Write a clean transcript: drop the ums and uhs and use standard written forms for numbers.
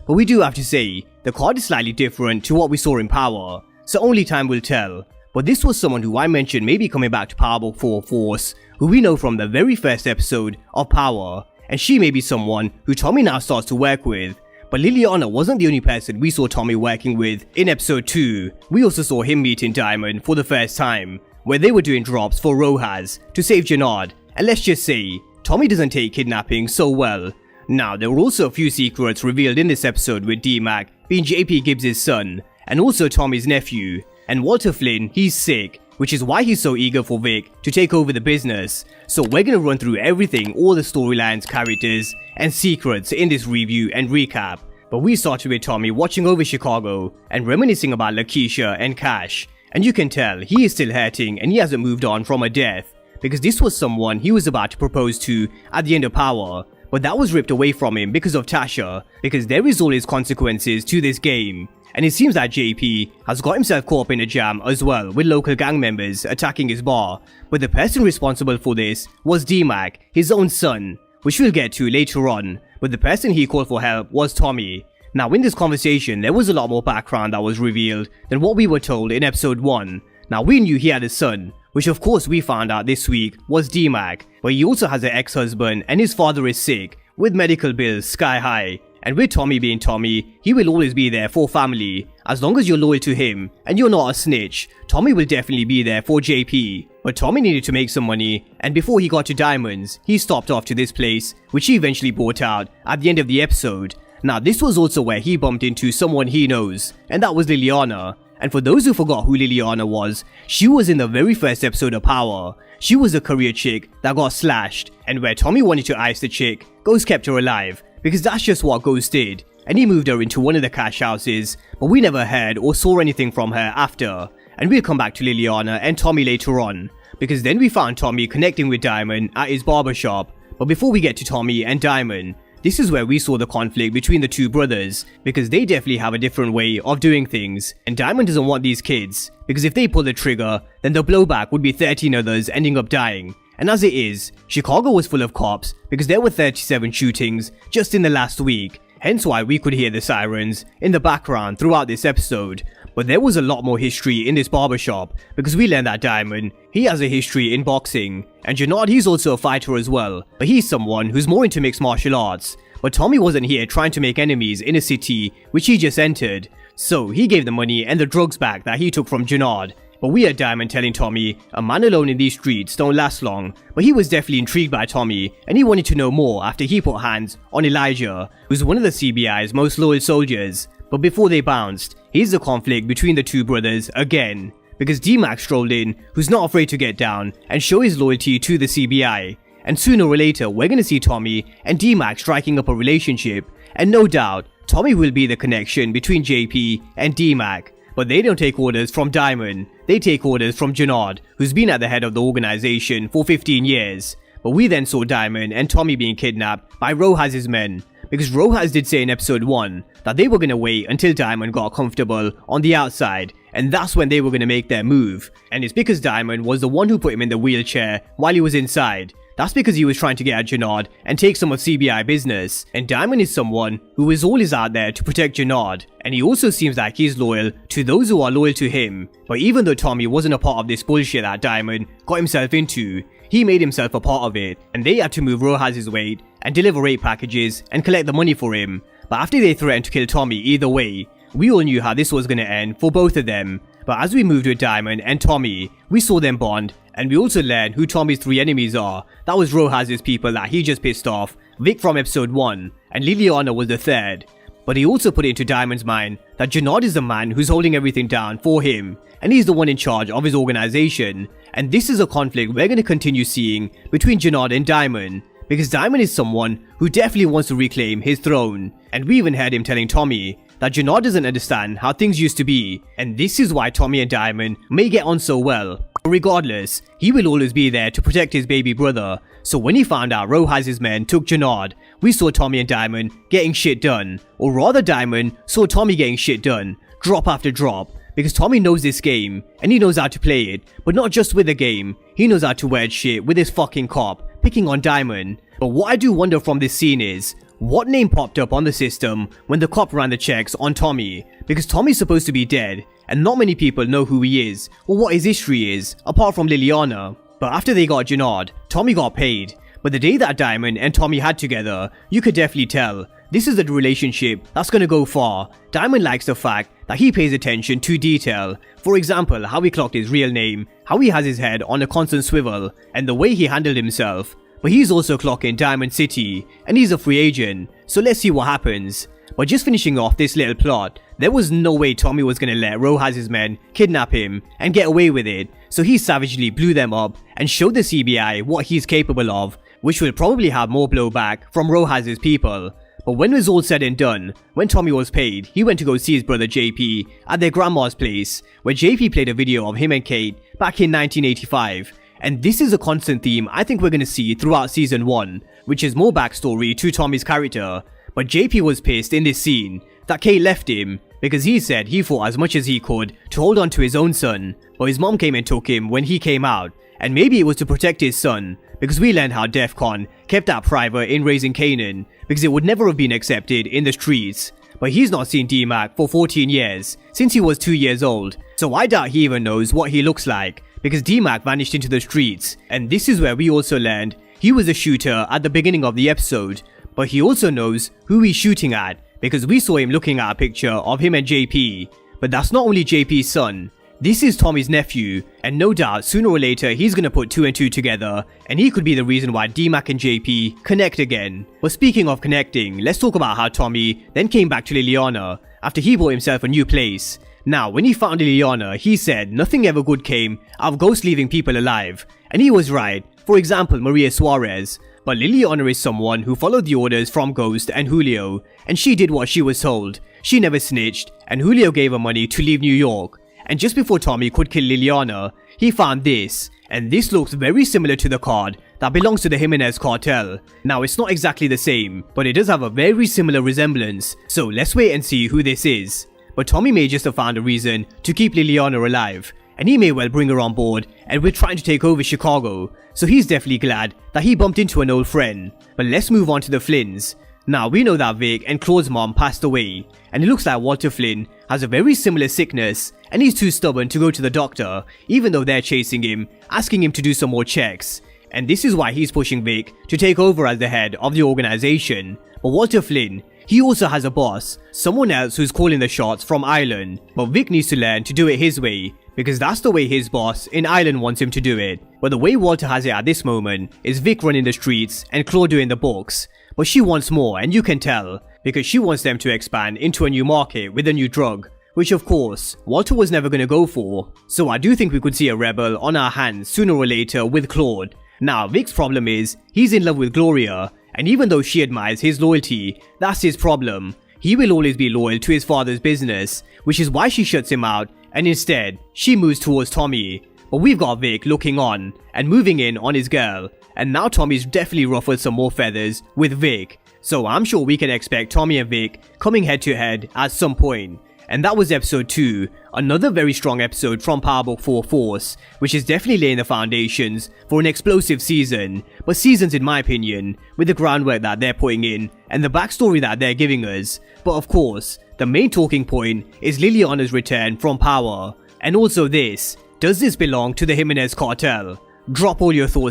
But we do have to say, the card is slightly different to what we saw in Power, so only time will tell. But this was someone who I mentioned may be coming back to Powerball 4 Force, who we know from the very first episode of Power, and she may be someone who Tommy now starts to work with. But Liliana wasn't the only person we saw Tommy working with in episode 2. We also saw him meeting Diamond for the first time, where they were doing drops for Rojas to save Jenard, and let's just say, Tommy doesn't take kidnapping so well. Now, there were also a few secrets revealed in this episode with D-Mac being JP Gibbs' son, and also Tommy's nephew. And Walter Flynn, he's sick, which is why he's so eager for Vic to take over the business. So we're gonna run through everything, all the storylines, characters, and secrets in this review and recap. But we started with Tommy watching over Chicago and reminiscing about Lakeisha and Cash. And you can tell he is still hurting and he hasn't moved on from her death, because this was someone he was about to propose to at the end of Power. But that was ripped away from him because of Tasha, because there is always consequences to this game. And it seems that JP has got himself caught up in a jam as well, with local gang members attacking his bar. But the person responsible for this was D-Mac, his own son, which we'll get to later on. But the person he called for help was Tommy. Now in this conversation there was a lot more background that was revealed than what we were told in episode 1. Now we knew he had a son, which of course we found out this week was D-Mac, but he also has an ex-husband and his father is sick, with medical bills sky high. And with Tommy being Tommy, he will always be there for family. As long as you're loyal to him and you're not a snitch, Tommy will definitely be there for JP. But Tommy needed to make some money, and before he got to Diamonds, he stopped off to this place, which he eventually bought out at the end of the episode. Now this was also where he bumped into someone he knows, and that was Liliana. And for those who forgot who Liliana was, she was in the very first episode of Power. She was a career chick that got slashed, and where Tommy wanted to ice the chick, Ghost kept her alive, because that's just what Ghost did, and he moved her into one of the cash houses, but we never heard or saw anything from her after. And we'll come back to Liliana and Tommy later on, because then we found Tommy connecting with Diamond at his barbershop. But before we get to Tommy and Diamond, this is where we saw the conflict between the two brothers, because they definitely have a different way of doing things, and Diamond doesn't want these kids, because if they pull the trigger, then the blowback would be 13 others ending up dying. And as it is, Chicago was full of cops, because there were 37 shootings just in the last week, hence why we could hear the sirens in the background throughout this episode. But there was a lot more history in this barbershop, because we learned that Diamond, he has a history in boxing, and Jenard, he's also a fighter as well, but he's someone who's more into mixed martial arts. But Tommy wasn't here trying to make enemies in a city which he just entered, so he gave the money and the drugs back that he took from Jenard. But we had Diamond telling Tommy, a man alone in these streets don't last long. But he was definitely intrigued by Tommy, and he wanted to know more after he put hands on Elijah, who's one of the CBI's most loyal soldiers. But before they bounced, here's the conflict between the two brothers again, because D-Mac strolled in, who's not afraid to get down and show his loyalty to the CBI. And sooner or later, we're gonna see Tommy and D-Mac striking up a relationship, and no doubt, Tommy will be the connection between JP and D-Mac. But they don't take orders from Diamond, they take orders from Jenard, who's been at the head of the organization for 15 years. But we then saw Diamond and Tommy being kidnapped by Rojas' men, because Rojas did say in episode 1 that they were gonna wait until Diamond got comfortable on the outside, and that's when they were gonna make their move. And it's because Diamond was the one who put him in the wheelchair while he was inside. That's because he was trying to get at Jenard and take some of CBI business, and Diamond is someone who is always out there to protect Jenard, and he also seems like he's loyal to those who are loyal to him. But even though Tommy wasn't a part of this bullshit that Diamond got himself into, he made himself a part of it, and they had to move Rojas' weight and deliver rape packages and collect the money for him. But after they threatened to kill Tommy either way, we all knew how this was gonna end for both of them. But as we moved with Diamond and Tommy, we saw them bond, and we also learned who Tommy's 3 enemies are. That was Rojas' people that he just pissed off, Vic from episode 1, and Liliana was the 3rd. But he also put it into Diamond's mind that Jenard is the man who's holding everything down for him, and he's the one in charge of his organization. And this is a conflict we're going to continue seeing between Jenard and Diamond, because Diamond is someone who definitely wants to reclaim his throne. And we even heard him telling Tommy that Jenard doesn't understand how things used to be, and this is why Tommy and Diamond may get on so well. Regardless, he will always be there to protect his baby brother. So when he found out Rojas' men took Jenard, we saw Tommy and Diamond getting shit done. Or rather, Diamond saw Tommy getting shit done, drop after drop, because Tommy knows this game, and he knows how to play it. But not just with the game, he knows how to wear shit with his fucking cop, picking on Diamond. But what I do wonder from this scene is, What name popped up on the system when the cop ran the checks on Tommy? Because Tommy's supposed to be dead, and not many people know who he is or what his history is, apart from Liliana. But after they got Jenard, Tommy got paid. But the day that Diamond and Tommy had together, you could definitely tell this is a relationship that's gonna go far. Diamond likes the fact that he pays attention to detail. For example, how he clocked his real name, how he has his head on a constant swivel, and the way he handled himself. But he's also clocking Diamond City, and he's a free agent, so let's see what happens. But just finishing off this little plot, there was no way Tommy was gonna let Rojas' men kidnap him and get away with it, so he savagely blew them up and showed the CBI what he's capable of, which will probably have more blowback from Rojas' people. But when it was all said and done, when Tommy was paid, he went to go see his brother JP at their grandma's place, where JP played a video of him and Kate back in 1985. And this is a constant theme I think we're gonna see throughout season 1, which is more backstory to Tommy's character. But JP was pissed in this scene that Kate left him, because he said he fought as much as he could to hold on to his own son, but his mom came and took him when he came out, and maybe it was to protect his son, because we learned how DEF CON kept that private in Raising Kanan, because it would never have been accepted in the streets. But he's not seen D-Mac for 14 years, since he was 2 years old, so I doubt he even knows what he looks like, because D-Mac vanished into the streets, and this is where we also learned he was a shooter at the beginning of the episode, but he also knows who he's shooting at, because we saw him looking at a picture of him and JP. But that's not only JP's son, this is Tommy's nephew, and no doubt sooner or later he's gonna put 2 and 2 together, and he could be the reason why D-Mac and JP connect again. But speaking of connecting, let's talk about how Tommy then came back to Liliana after he bought himself a new place. Now, when he found Liliana, he said nothing ever good came out of ghosts leaving people alive, and he was right. For example, Maria Suarez. But Liliana is someone who followed the orders from Ghost and Julio, and she did what she was told. She never snitched, and Julio gave her money to leave New York. And just before Tommy could kill Liliana, he found this, and this looks very similar to the card that belongs to the Jimenez cartel. Now, it's not exactly the same, but it does have a very similar resemblance, so let's wait and see who this is. But Tommy may just have found a reason to keep Liliana alive, and he may well bring her on board, and we're trying to take over Chicago, so he's definitely glad that he bumped into an old friend. But let's move on to the Flynns. Now, we know that Vic and Claude's mom passed away, and it looks like Walter Flynn has a very similar sickness, and he's too stubborn to go to the doctor, even though they're chasing him, asking him to do some more checks. And this is why he's pushing Vic to take over as the head of the organization. But Walter Flynn, he also has a boss, someone else who's calling the shots from Ireland, but Vic needs to learn to do it his way, because that's the way his boss in Ireland wants him to do it. But the way Walter has it at this moment is Vic running the streets and Claude doing the books. But she wants more, and you can tell, because she wants them to expand into a new market with a new drug, which of course, Walter was never going to go for. So I do think we could see a rebel on our hands sooner or later with Claude. Now, Vic's problem is, he's in love with Gloria, and even though she admires his loyalty, that's his problem. He will always be loyal to his father's business, which is why she shuts him out, and instead, she moves towards Tommy. But we've got Vic looking on, and moving in on his girl, and now Tommy's definitely ruffled some more feathers with Vic. So I'm sure we can expect Tommy and Vic coming head to head at some point. And that was episode 2, another very strong episode from Power Book 4 Force, which is definitely laying the foundations for an explosive season. But seasons, in my opinion, with the groundwork that they're putting in and the backstory that they're giving us. But of course, the main talking point is Liliana's return from power. And also this, does this belong to the Jimenez cartel? Drop all your thoughts